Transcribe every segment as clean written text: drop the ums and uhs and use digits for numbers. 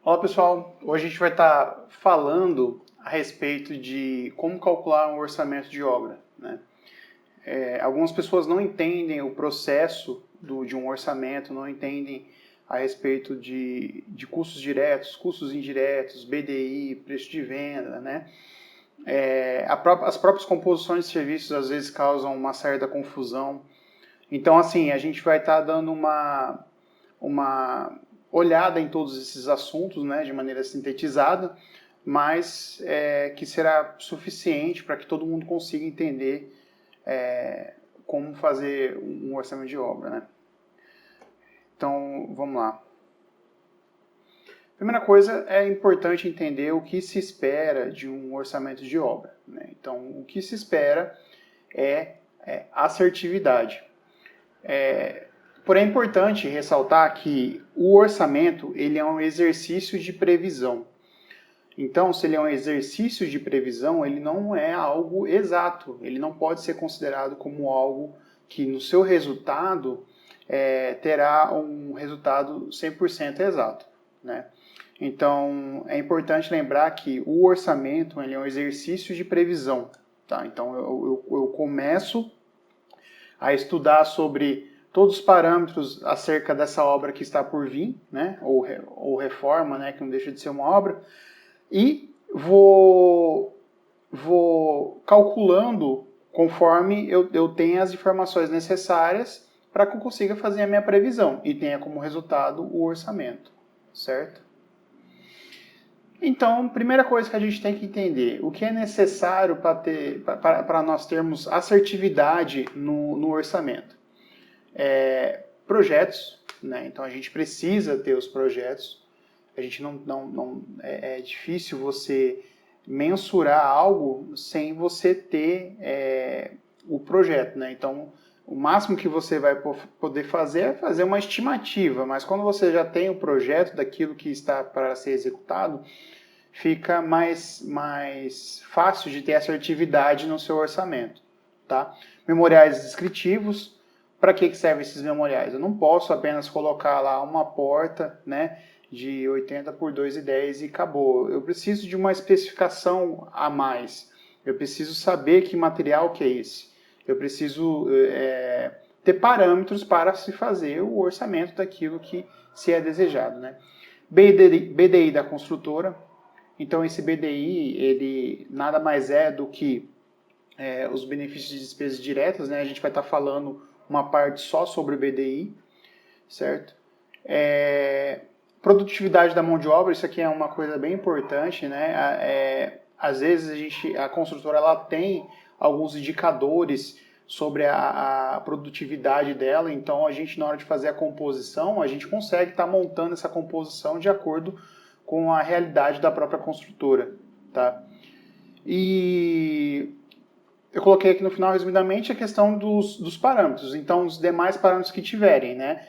Olá pessoal, hoje a gente vai estar falando a respeito de como calcular um orçamento de obra, né? Algumas pessoas não entendem o processo de um orçamento, não entendem a respeito de custos diretos, custos indiretos, BDI, preço de venda, né? As próprias composições de serviços às vezes causam uma certa confusão. Então, assim, a gente vai estar dando uma olhada em todos esses assuntos, né, de maneira sintetizada, mas que será suficiente para que todo mundo consiga entender como fazer um orçamento de obra, né? Então, vamos lá. Primeira coisa, é importante entender o que se espera de um orçamento de obra, né? Então, o que se espera é assertividade. Porém, é importante ressaltar que o orçamento ele é um exercício de previsão. Então, se ele é um exercício de previsão, ele não é algo exato. Ele não pode ser considerado como algo que no seu resultado terá um resultado 100% exato, né? Então, é importante lembrar que o orçamento ele é um exercício de previsão. Tá? Então, eu começo a estudar sobre todos os parâmetros acerca dessa obra que está por vir, né? ou reforma, né? Que não deixa de ser uma obra, e vou calculando conforme eu tenho as informações necessárias para que eu consiga fazer a minha previsão e tenha como resultado o orçamento, certo? Então, primeira coisa que a gente tem que entender, o que é necessário para nós termos assertividade no orçamento? Projetos, né? Então a gente precisa ter os projetos. A gente é difícil você mensurar algo sem você ter o projeto, né? Então o máximo que você vai poder fazer é fazer uma estimativa, mas quando você já tem o projeto daquilo que está para ser executado, fica mais fácil de ter assertividade no seu orçamento, tá? Memoriais descritivos. Para que servem esses memoriais? Eu não posso apenas colocar lá uma porta, né, de 80 por 2,10 e acabou. Eu preciso de uma especificação a mais. Eu preciso saber que material que é esse. Eu preciso ter parâmetros para se fazer o orçamento daquilo que se é desejado, né? BDI da construtora. Então esse BDI, ele nada mais é do que os benefícios de despesas diretas, né? A gente vai estar falando uma parte só sobre o BDI, certo? Produtividade da mão de obra, isso aqui é uma coisa bem importante, né? Às vezes a construtora ela tem alguns indicadores sobre a produtividade dela, então a gente na hora de fazer a composição, a gente consegue estar montando essa composição de acordo com a realidade da própria construtora, tá? E eu coloquei aqui no final, resumidamente, a questão dos parâmetros. Então, os demais parâmetros que tiverem, né?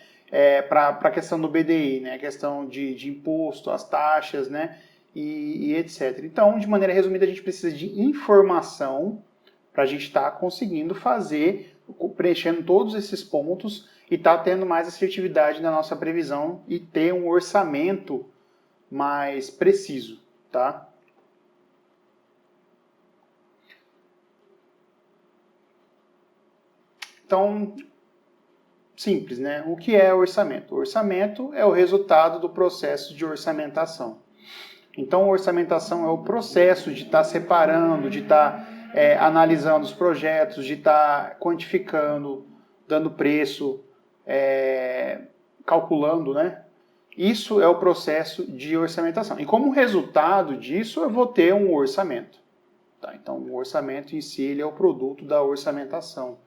Para a questão do BDI, né? A questão de imposto, as taxas, né? E etc. Então, de maneira resumida, a gente precisa de informação para a gente estar conseguindo fazer, preenchendo todos esses pontos e estar tendo mais assertividade na nossa previsão e ter um orçamento mais preciso, tá? Então, simples, né? O que é orçamento? O orçamento é o resultado do processo de orçamentação. Então, orçamentação é o processo de estar separando, de estar analisando os projetos, de estar quantificando, dando preço, calculando, né? Isso é o processo de orçamentação. E como resultado disso, eu vou ter um orçamento. Tá? Então, o orçamento em si ele é o produto da orçamentação.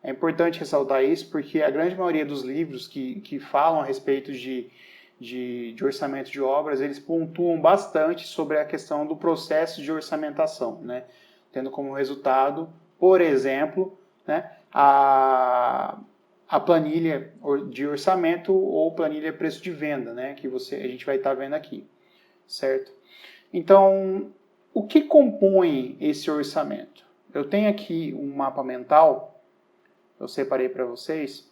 É importante ressaltar isso porque a grande maioria dos livros que falam a respeito de orçamento de obras, eles pontuam bastante sobre a questão do processo de orçamentação, né? Tendo como resultado, por exemplo, né, a planilha de orçamento ou planilha preço de venda, né, que a gente vai estar vendo aqui, certo? Então, o que compõe esse orçamento? Eu tenho aqui um mapa mental, eu separei para vocês,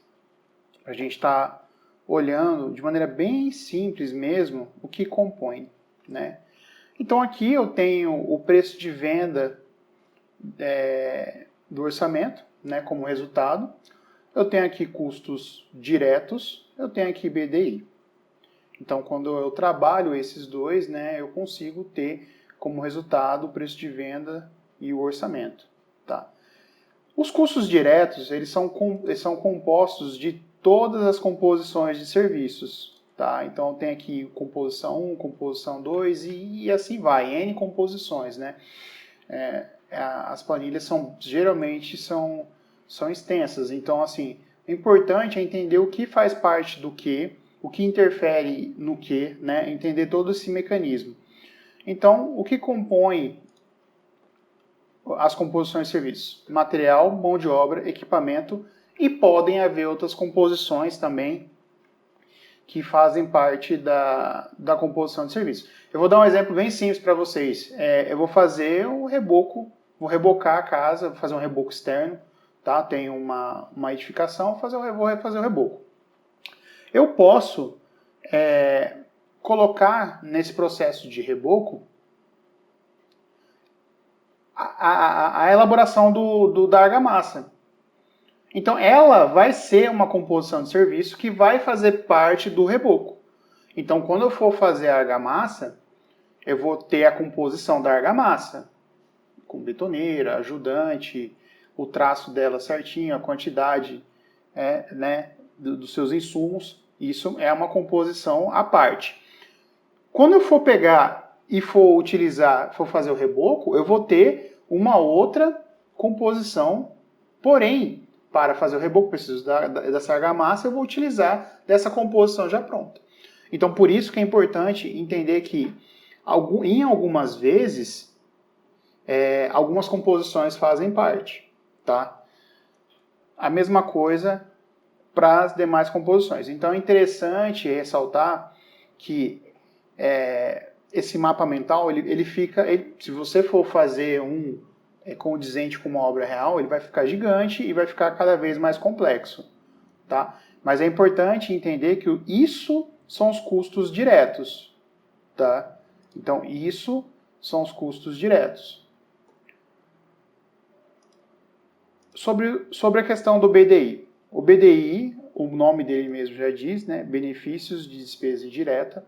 para a gente estar olhando de maneira bem simples mesmo o que compõe, né? Então aqui eu tenho o preço de venda do orçamento, né, como resultado. Eu tenho aqui custos diretos, eu tenho aqui BDI. Então, quando eu trabalho esses dois, né, eu consigo ter como resultado o preço de venda e o orçamento. Tá? Os custos diretos, eles são compostos de todas as composições de serviços. Tá? Então, tem aqui composição 1, composição 2 e assim vai, N composições. Né? As planilhas geralmente são extensas. Então, assim, o importante é entender o que faz parte do que, o que interfere no que, né? Entender todo esse mecanismo. Então, o que compõe as composições de serviços? Material, mão de obra, equipamento e podem haver outras composições também que fazem parte da composição de serviço. Eu vou dar um exemplo bem simples para vocês. Eu vou fazer o reboco, vou rebocar a casa, vou fazer um reboco externo, tá? Tem uma edificação, vou fazer o reboco. Eu posso colocar nesse processo de reboco a elaboração da argamassa. Então, ela vai ser uma composição de serviço que vai fazer parte do reboco. Então, quando eu for fazer a argamassa, eu vou ter a composição da argamassa, com betoneira, ajudante, o traço dela certinho, a quantidade né, dos seus insumos. Isso é uma composição à parte. Quando eu for pegar e for fazer o reboco, eu vou ter uma outra composição, porém, para fazer o reboco, preciso dessa argamassa, eu vou utilizar dessa composição já pronta. Então, por isso que é importante entender que, em algumas vezes, algumas composições fazem parte. Tá? A mesma coisa para as demais composições. Então, é interessante ressaltar que esse mapa mental, se você for fazer condizente com uma obra real, ele vai ficar gigante e vai ficar cada vez mais complexo. Tá? Mas é importante entender que isso são os custos diretos. Tá? Então, isso são os custos diretos. Sobre a questão do BDI. O BDI, o nome dele mesmo já diz, né? Benefícios de despesa indireta.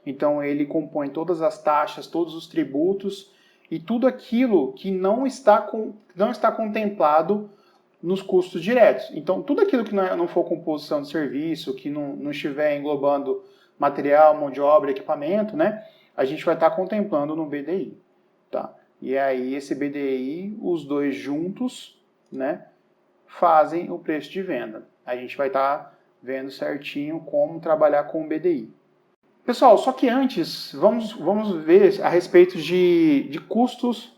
Então, ele compõe todas as taxas, todos os tributos e tudo aquilo que não está contemplado nos custos diretos. Então, tudo aquilo que não for composição de serviço, que não estiver englobando material, mão de obra, equipamento, né, a gente vai estar contemplando no BDI. Tá? E aí, esse BDI, os dois juntos, né, fazem o preço de venda. A gente vai estar vendo certinho como trabalhar com o BDI. Pessoal, só que antes, vamos ver a respeito de custos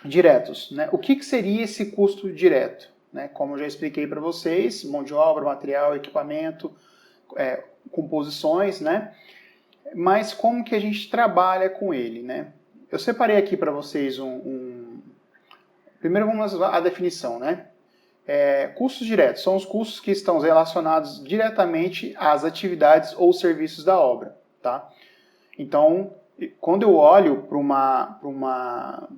diretos. Né? O que seria esse custo direto? Né? Como eu já expliquei para vocês, mão de obra, material, equipamento, composições, né? Mas como que a gente trabalha com ele? Né? Eu separei aqui para vocês Primeiro vamos à definição. Né? Custos diretos são os custos que estão relacionados diretamente às atividades ou serviços da obra. Tá? Então, quando eu olho para uma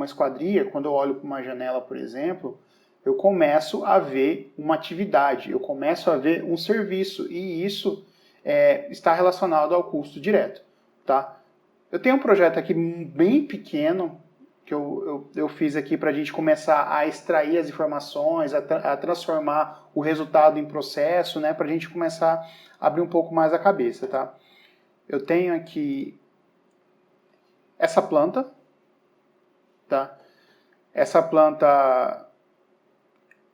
esquadria, quando eu olho para uma janela, por exemplo, eu começo a ver uma atividade, eu começo a ver um serviço, e isso está relacionado ao custo direto. Tá? Eu tenho um projeto aqui bem pequeno, que eu fiz aqui para a gente começar a extrair as informações, a transformar o resultado em processo, né, para a gente começar a abrir um pouco mais a cabeça. Tá? Eu tenho aqui essa planta, tá? Essa planta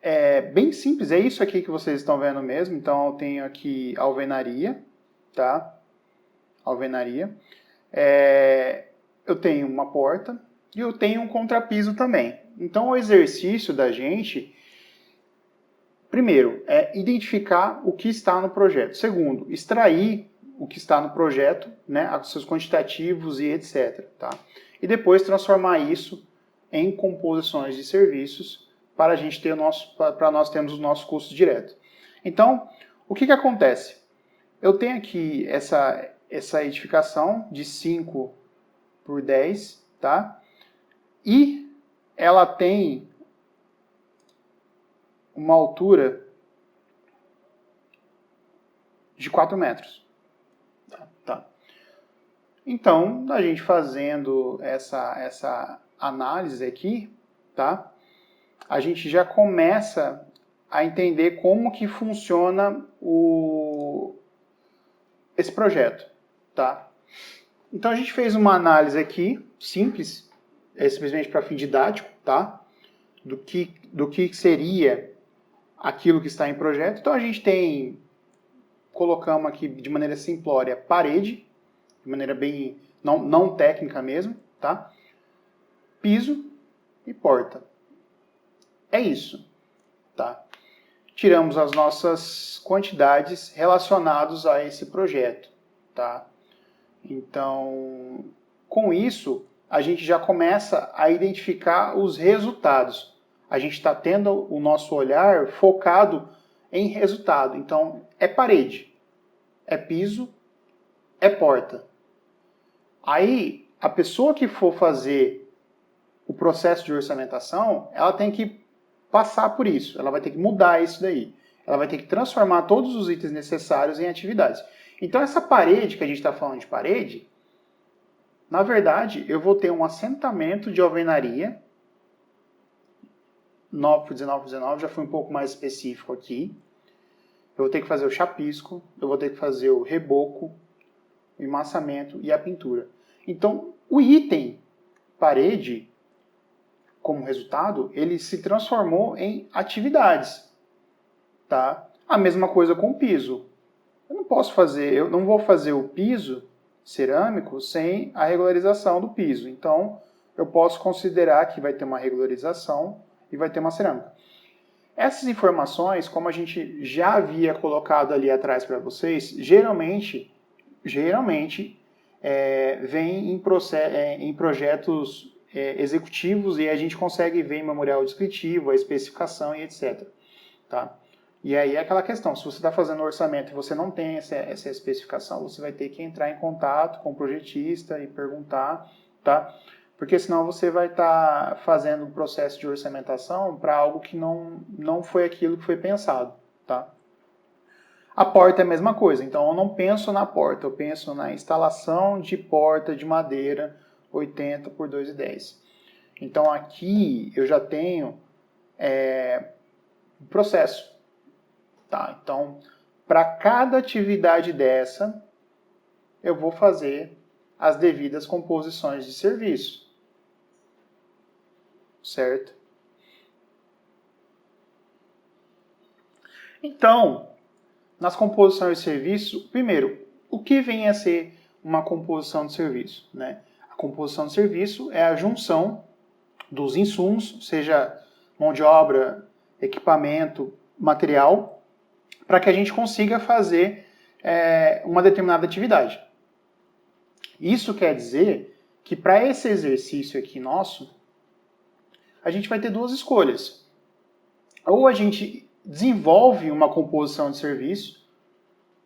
é bem simples, é isso aqui que vocês estão vendo mesmo. Então eu tenho aqui alvenaria, tá? Alvenaria. Eu tenho uma porta e eu tenho um contrapiso também. Então o exercício da gente, primeiro, é identificar o que está no projeto. Segundo, extrair o que está no projeto, né, os seus quantitativos e etc. Tá? E depois transformar isso em composições de serviços para a gente ter para nós termos os nossos custos diretos. Então, o que acontece? eu tenho aqui essa edificação de 5 por 10, tá? E ela tem uma altura de 4 metros. Tá? Então, a gente fazendo essa análise aqui, tá? A gente já começa a entender como que funciona esse projeto, tá? Então a gente fez uma análise aqui, simples, simplesmente para fim didático, tá? Do que seria aquilo que está em projeto. Então a gente colocamos aqui de maneira simplória, parede, de maneira bem, não técnica mesmo, tá? Piso e porta. É isso, tá? Tiramos as nossas quantidades relacionadas a esse projeto, tá? Então, com isso, a gente já começa a identificar os resultados. A gente está tendo o nosso olhar focado em resultado. Então, é parede, é piso, é porta. Aí, a pessoa que for fazer o processo de orçamentação, ela tem que passar por isso. Ela vai ter que mudar isso daí. Ela vai ter que transformar todos os itens necessários em atividades. Então, essa parede que a gente está falando de parede, na verdade, eu vou ter um assentamento de alvenaria. 9 por 19 por 19, já foi um pouco mais específico aqui. Eu vou ter que fazer o chapisco, eu vou ter que fazer o reboco, o emmassamento e a pintura. Então, o item parede, como resultado, ele se transformou em atividades. Tá? A mesma coisa com o piso. Eu não vou fazer o piso cerâmico sem a regularização do piso. Então, eu posso considerar que vai ter uma regularização e vai ter uma cerâmica. Essas informações, como a gente já havia colocado ali atrás para vocês, geralmente vem em projetos executivos e a gente consegue ver em memorial descritivo, a especificação e etc. Tá? E aí é aquela questão, se você está fazendo orçamento e você não tem essa especificação, você vai ter que entrar em contato com o projetista e perguntar, tá? Porque senão você vai estar fazendo um processo de orçamentação para algo que não foi aquilo que foi pensado, tá? A porta é a mesma coisa, então eu não penso na porta, eu penso na instalação de porta de madeira 80 por 2,10. Então aqui eu já tenho o processo. Tá? Então, para cada atividade dessa, eu vou fazer as devidas composições de serviço. Certo? Então, nas composições de serviço, primeiro, o que vem a ser uma composição de serviço? Né? A composição de serviço é a junção dos insumos, seja mão de obra, equipamento, material, para que a gente consiga fazer uma determinada atividade. Isso quer dizer que para esse exercício aqui nosso, a gente vai ter duas escolhas. Ou a gente desenvolve uma composição de serviço,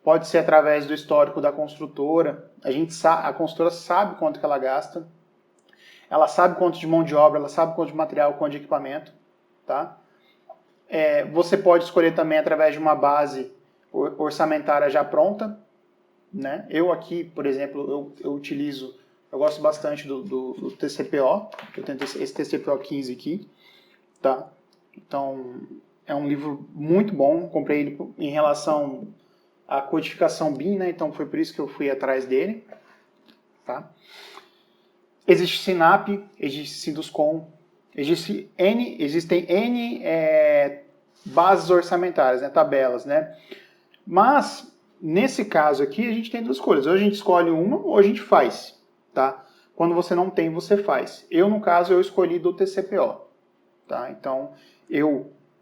pode ser através do histórico da construtora, a construtora sabe quanto que ela gasta, ela sabe quanto de mão de obra, ela sabe quanto de material, quanto de equipamento. Tá? Você pode escolher também através de uma base orçamentária já pronta. Né? Eu aqui, por exemplo, eu gosto bastante do TCPO, eu tenho esse TCPO 15 aqui, tá? Então, é um livro muito bom, comprei ele em relação à codificação BIM, né? Então foi por isso que eu fui atrás dele, tá? Existe Sinap, existe Sinduscom, existem N bases orçamentárias, né? Tabelas, né? Mas nesse caso aqui, a gente tem duas escolhas. Ou a gente escolhe uma, ou a gente faz. Tá? Quando você não tem, você faz. Eu, no caso, eu escolhi do TCPO. Tá? Então,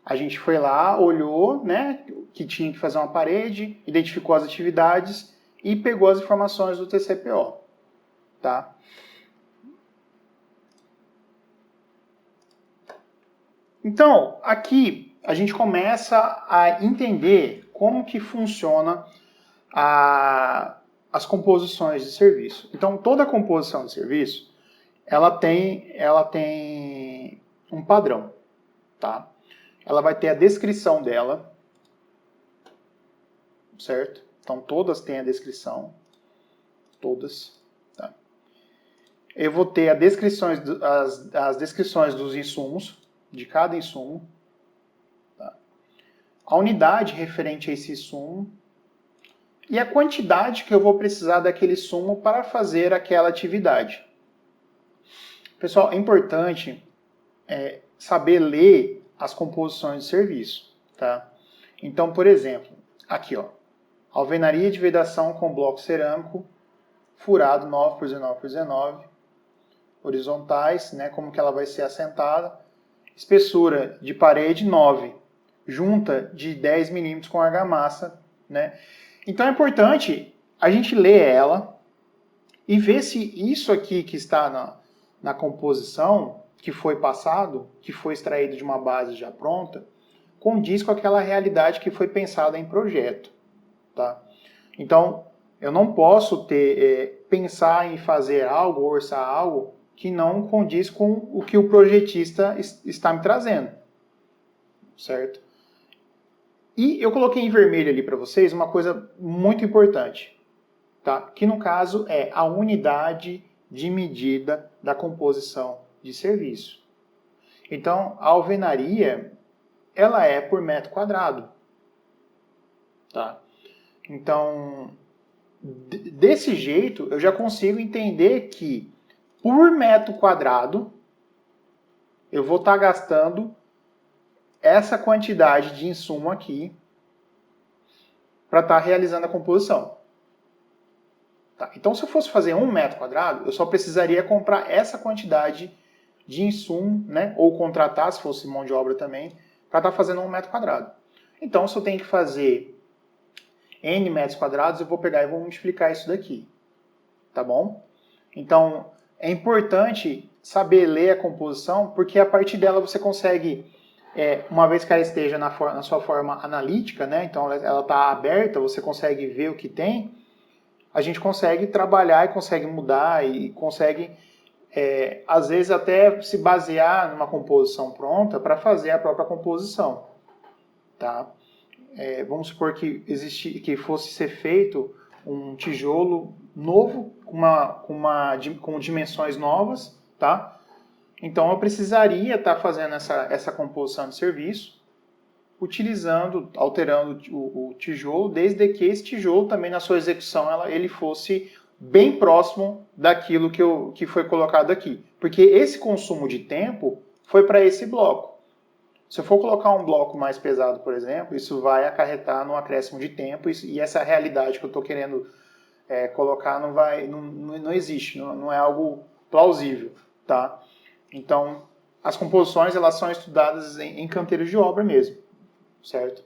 a gente foi lá, olhou, né, que tinha que fazer uma parede, identificou as atividades e pegou as informações do TCPO. Tá? Então, aqui a gente começa a entender como que funciona as composições de serviço. Então, toda composição de serviço, ela tem um padrão, tá? Ela vai ter a descrição dela, certo? Então, todas têm a descrição, todas, tá? Eu vou ter as descrições dos insumos, de cada insumo, tá? A unidade referente a esse insumo, e a quantidade que eu vou precisar daquele insumo para fazer aquela atividade. Pessoal, é importante saber ler as composições de serviço, tá? Então, por exemplo, aqui, ó, alvenaria de vedação com bloco cerâmico furado 9 por 19 por 19, horizontais, né, como que ela vai ser assentada, espessura de parede 9, junta de 10 milímetros com argamassa, né? Então é importante a gente ler ela e ver se isso aqui que está na composição, que foi passado, que foi extraído de uma base já pronta, condiz com aquela realidade que foi pensada em projeto. Tá? Então, eu não posso pensar em fazer algo, orçar algo, que não condiz com o que o projetista está me trazendo. Certo? E eu coloquei em vermelho ali para vocês uma coisa muito importante, tá? Que no caso é a unidade de medida da composição de serviço. Então, a alvenaria, ela é por metro quadrado. Tá? Então, desse jeito, eu já consigo entender que por metro quadrado, eu vou estar gastando essa quantidade de insumo aqui para estar realizando a composição. Tá? Então, se eu fosse fazer 1 metro quadrado, eu só precisaria comprar essa quantidade de insumo, né? Ou contratar, se fosse mão de obra também, para estar fazendo 1 metro quadrado. Então, se eu tenho que fazer N metros quadrados, eu vou pegar e vou multiplicar isso daqui. Tá bom? Então, é importante saber ler a composição, porque a partir dela você consegue, uma vez que ela esteja na sua forma analítica, né? Então ela está aberta, você consegue ver o que tem, a gente consegue trabalhar e consegue mudar e consegue, às vezes, até se basear numa composição pronta para fazer a própria composição. Tá? Vamos supor que fosse ser feito um tijolo novo, com dimensões novas, tá? Então eu precisaria estar fazendo essa composição de serviço, alterando o tijolo, desde que esse tijolo também na sua execução ele fosse bem próximo daquilo que foi colocado aqui. Porque esse consumo de tempo foi para esse bloco. Se eu for colocar um bloco mais pesado, por exemplo, isso vai acarretar num acréscimo de tempo e essa realidade que eu estou querendo colocar não existe, não é algo plausível. Tá? Então, as composições elas são estudadas em canteiros de obra mesmo. Certo?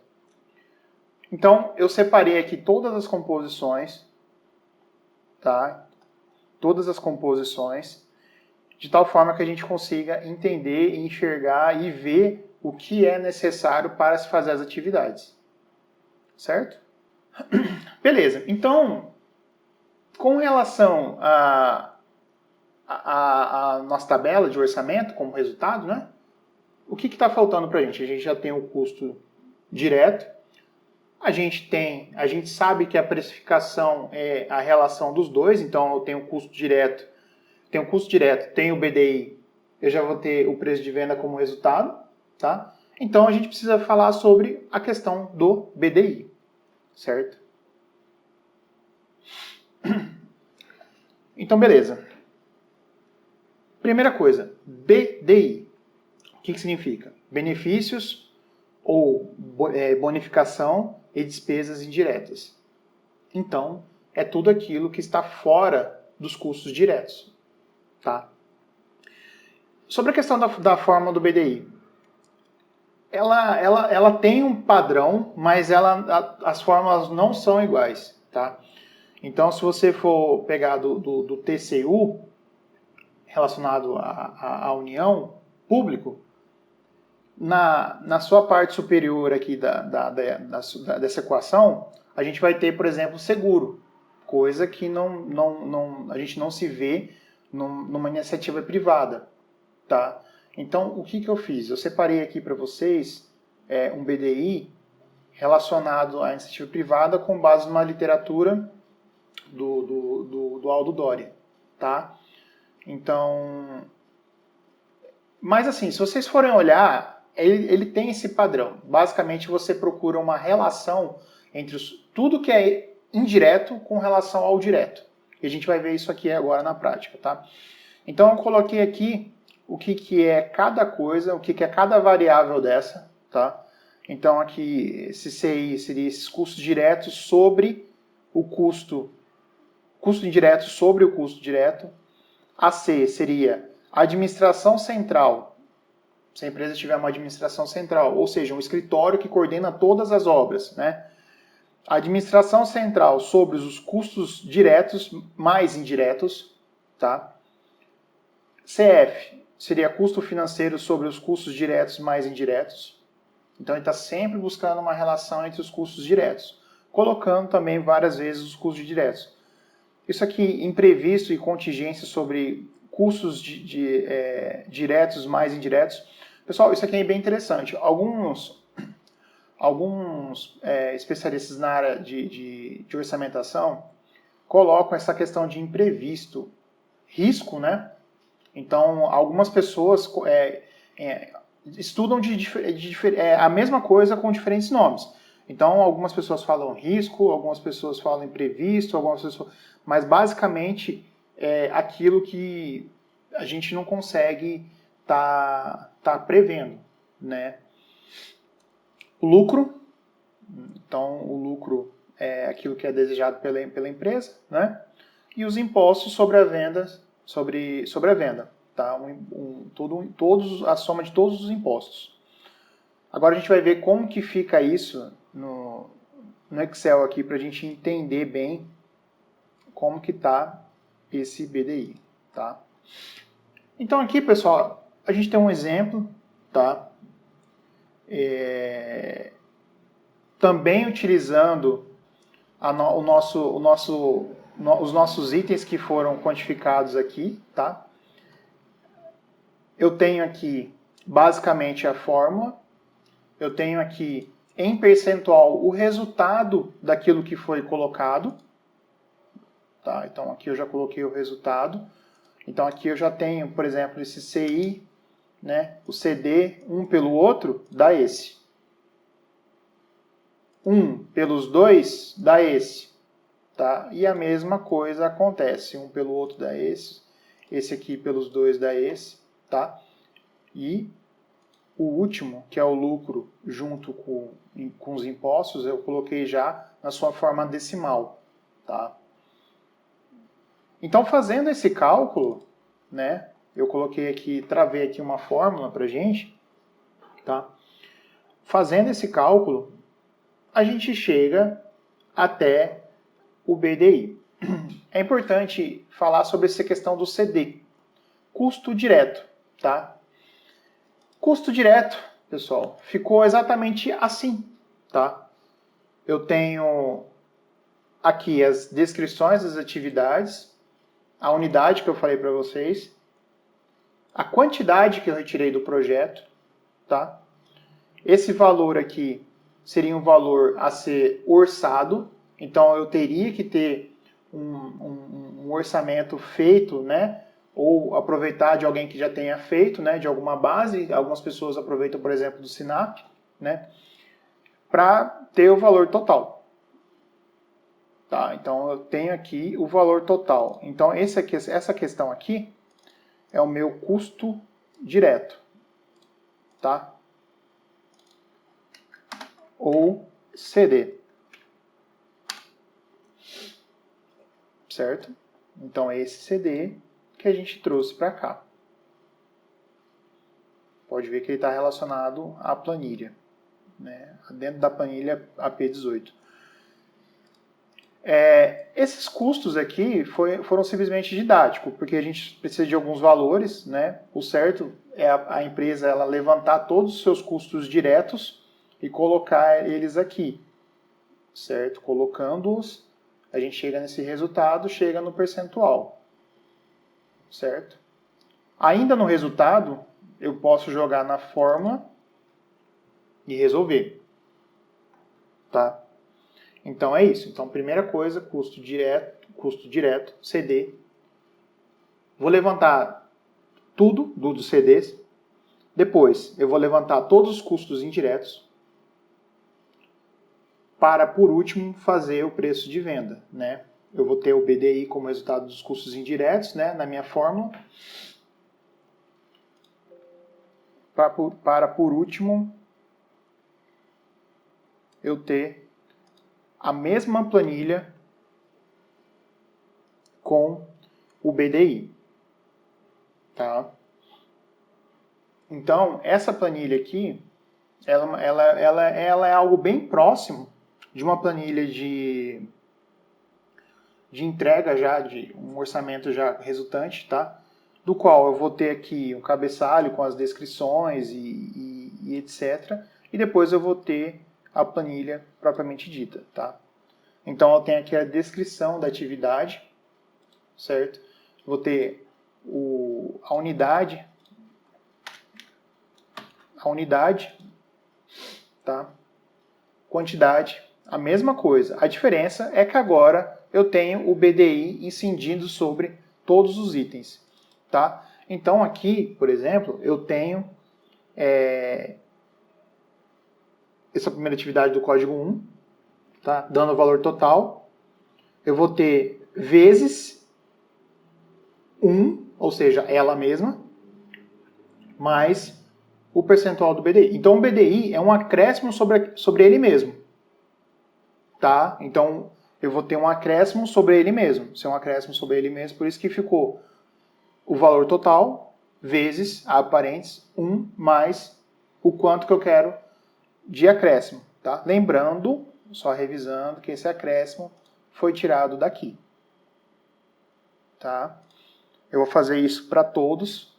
Então, eu separei aqui todas as composições, tá? Todas as composições, de tal forma que a gente consiga entender, enxergar e ver o que é necessário para se fazer as atividades. Certo? Beleza. Então, com relação à nossa tabela de orçamento como resultado, né? O que está faltando para a gente? A gente já tem o custo direto. A gente sabe que a precificação é a relação dos dois, então eu tenho o custo direto, tenho o BDI, eu já vou ter o preço de venda como resultado, tá? Então a gente precisa falar sobre a questão do BDI, certo? Então beleza. Primeira coisa, BDI. O que significa? Benefícios ou bonificação e despesas indiretas. Então, é tudo aquilo que está fora dos custos diretos. Tá? Sobre a questão da fórmula do BDI. Ela tem um padrão, mas as fórmulas não são iguais. Tá? Então, se você for pegar do TCU, relacionado à União, público, na sua parte superior aqui dessa equação, a gente vai ter, por exemplo, seguro, coisa que a gente não se vê numa iniciativa privada, tá? Então, o que eu fiz? Eu separei aqui para vocês um BDI relacionado à iniciativa privada com base numa literatura do Aldo Doria, tá? Então, mas assim, se vocês forem olhar, ele tem esse padrão. Basicamente, você procura uma relação entre tudo que é indireto com relação ao direto. E a gente vai ver isso aqui agora na prática, tá? Então, eu coloquei aqui o que é cada coisa, o que é cada variável dessa, tá? Então, aqui, esse CI seria esses custos diretos sobre o custo indireto sobre o custo direto. A C seria a administração central, se a empresa tiver uma administração central, ou seja, um escritório que coordena todas as obras, né? A administração central sobre os custos diretos mais indiretos, tá? CF seria custo financeiro sobre os custos diretos mais indiretos. Então ele está sempre buscando uma relação entre os custos diretos, colocando também várias vezes os custos diretos. Isso aqui, imprevisto e contingência sobre custos diretos mais indiretos. Pessoal, isso aqui é bem interessante. Alguns especialistas na área de orçamentação colocam essa questão de imprevisto, risco, né? Então, algumas pessoas estudam a mesma coisa com diferentes nomes. Então, algumas pessoas falam risco, algumas pessoas falam imprevisto, mas basicamente é aquilo que a gente não consegue tá prevendo, né? O lucro, então o lucro é aquilo que é desejado pela empresa, né? E os impostos sobre a venda, sobre a venda, tá? A soma de todos os impostos. Agora a gente vai ver como que fica isso no Excel aqui para a gente entender bem como que está esse BDI, tá? Então aqui, pessoal, a gente tem um exemplo, tá? Também utilizando os nossos itens que foram quantificados aqui, tá? Eu tenho aqui basicamente a fórmula, eu tenho aqui em percentual o resultado daquilo que foi colocado, tá? Então aqui eu já coloquei o resultado. Então aqui eu já tenho, por exemplo, esse CI, né? O CD, um pelo outro, dá esse. 1 pelos dois, dá esse. Tá? E a mesma coisa acontece. Um pelo outro dá esse. Esse aqui pelos dois dá esse. Tá? E o último, que é o lucro junto com os impostos, eu coloquei já na sua forma decimal. Tá? Então, fazendo esse cálculo, né, eu coloquei aqui, travei aqui uma fórmula para a gente. Tá? Fazendo esse cálculo, a gente chega até o BDI. É importante falar sobre essa questão do CD, custo direto, tá? Custo direto, pessoal, ficou exatamente assim, tá? Eu tenho aqui as descrições das atividades, a unidade que eu falei para vocês, a quantidade que eu retirei do projeto, tá? Esse valor aqui seria um valor a ser orçado, então eu teria que ter um orçamento feito, né? Ou aproveitar de alguém que já tenha feito, né? De alguma base. Algumas pessoas aproveitam, por exemplo, do Sinap, né? Para ter o valor total. Tá? Então eu tenho aqui o valor total. Então essa questão aqui é o meu custo direto, tá? Ou CD. Certo? Então é esse CD que a gente trouxe para cá. Pode ver que ele está relacionado à planilha, né? Dentro da planilha AP18. Esses custos aqui foram simplesmente didáticos, porque a gente precisa de alguns valores, né? O certo é a empresa ela levantar todos os seus custos diretos e colocar eles aqui. certo? Colocando-os, a gente chega nesse resultado, chega no percentual, certo? Ainda no resultado, eu posso jogar na fórmula e resolver, tá? Então é isso. Então, primeira coisa, custo direto, CD. Vou levantar tudo dos CDs. Depois, eu vou levantar todos os custos indiretos para, por último, fazer o preço de venda, né? Eu vou ter o BDI como resultado dos custos indiretos, né, na minha fórmula. Para, por último, eu ter a mesma planilha com o BDI, tá? Então, essa planilha aqui, ela é algo bem próximo de uma planilha de entrega já, de um orçamento já resultante, tá? Do qual eu vou ter aqui um cabeçalho com as descrições e etc. E depois eu vou ter a planilha propriamente dita, tá? Então eu tenho aqui a descrição da atividade, certo? Vou ter a unidade, tá? Quantidade, a mesma coisa. A diferença é que agora eu tenho o BDI incidindo sobre todos os itens, tá? Então aqui, por exemplo, eu tenho essa primeira atividade do código 1, tá? Dando o valor total. Eu vou ter vezes 1, ou seja, ela mesma, mais o percentual do BDI. Então o BDI é um acréscimo sobre ele mesmo, tá? Então eu vou ter um acréscimo sobre ele mesmo. Se é um acréscimo sobre ele mesmo, por isso que ficou o valor total vezes, abre parênteses, 1 mais o quanto que eu quero de acréscimo, tá? Lembrando, só revisando, que esse acréscimo foi tirado daqui, tá? Eu vou fazer isso para todos,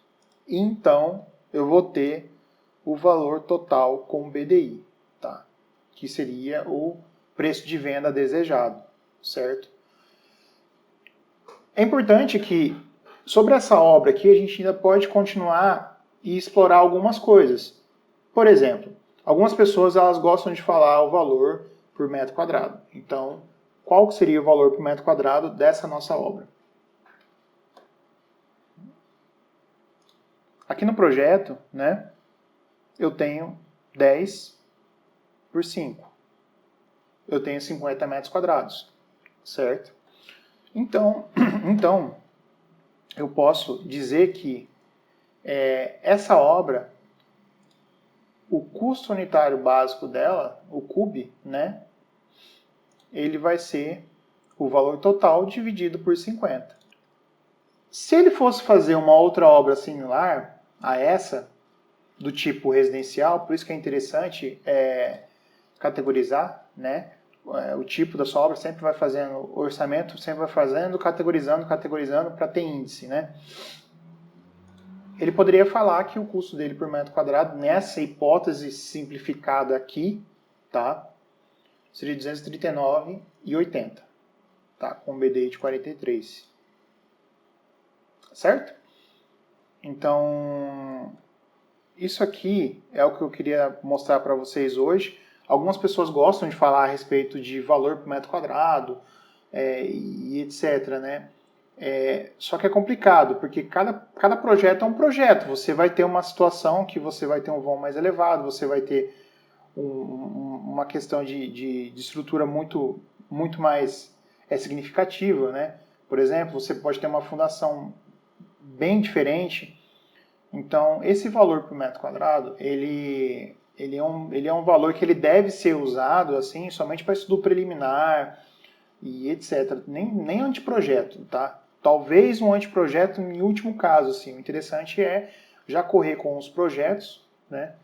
e então eu vou ter o valor total com o BDI, tá? Que seria o preço de venda desejado, certo? É importante que, sobre essa obra aqui, a gente ainda pode continuar e explorar algumas coisas. Por exemplo, algumas pessoas elas gostam de falar o valor por metro quadrado. Então, qual seria o valor por metro quadrado dessa nossa obra? Aqui no projeto, né, eu tenho 10 por 5. Eu tenho 50 metros quadrados, certo? Então eu posso dizer que essa obra, o custo unitário básico dela, o CUB, né, ele vai ser o valor total dividido por 50. Se ele fosse fazer uma outra obra similar a essa, do tipo residencial, por isso que é interessante categorizar, né? O tipo da sua obra sempre vai fazendo, o orçamento sempre vai fazendo, categorizando para ter índice, né? Ele poderia falar que o custo dele por metro quadrado, nessa hipótese simplificada aqui, tá? Seria R$ 239,80, tá? Com BDI de 43. Certo? Então, isso aqui é o que eu queria mostrar para vocês hoje. Algumas pessoas gostam de falar a respeito de valor por metro quadrado e etc, né? Só que é complicado, porque cada projeto é um projeto. Você vai ter uma situação que você vai ter um vão mais elevado, você vai ter uma questão de estrutura muito mais significativa, né? Por exemplo, você pode ter uma fundação bem diferente. Então, esse valor por metro quadrado, ele é um valor que ele deve ser usado assim somente para estudo preliminar e etc. Nem anteprojeto, tá? Talvez um anteprojeto em último caso, assim. O interessante é já correr com os projetos, né?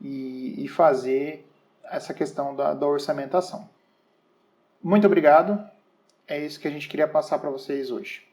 E fazer essa questão da orçamentação. Muito obrigado. É isso que a gente queria passar para vocês hoje.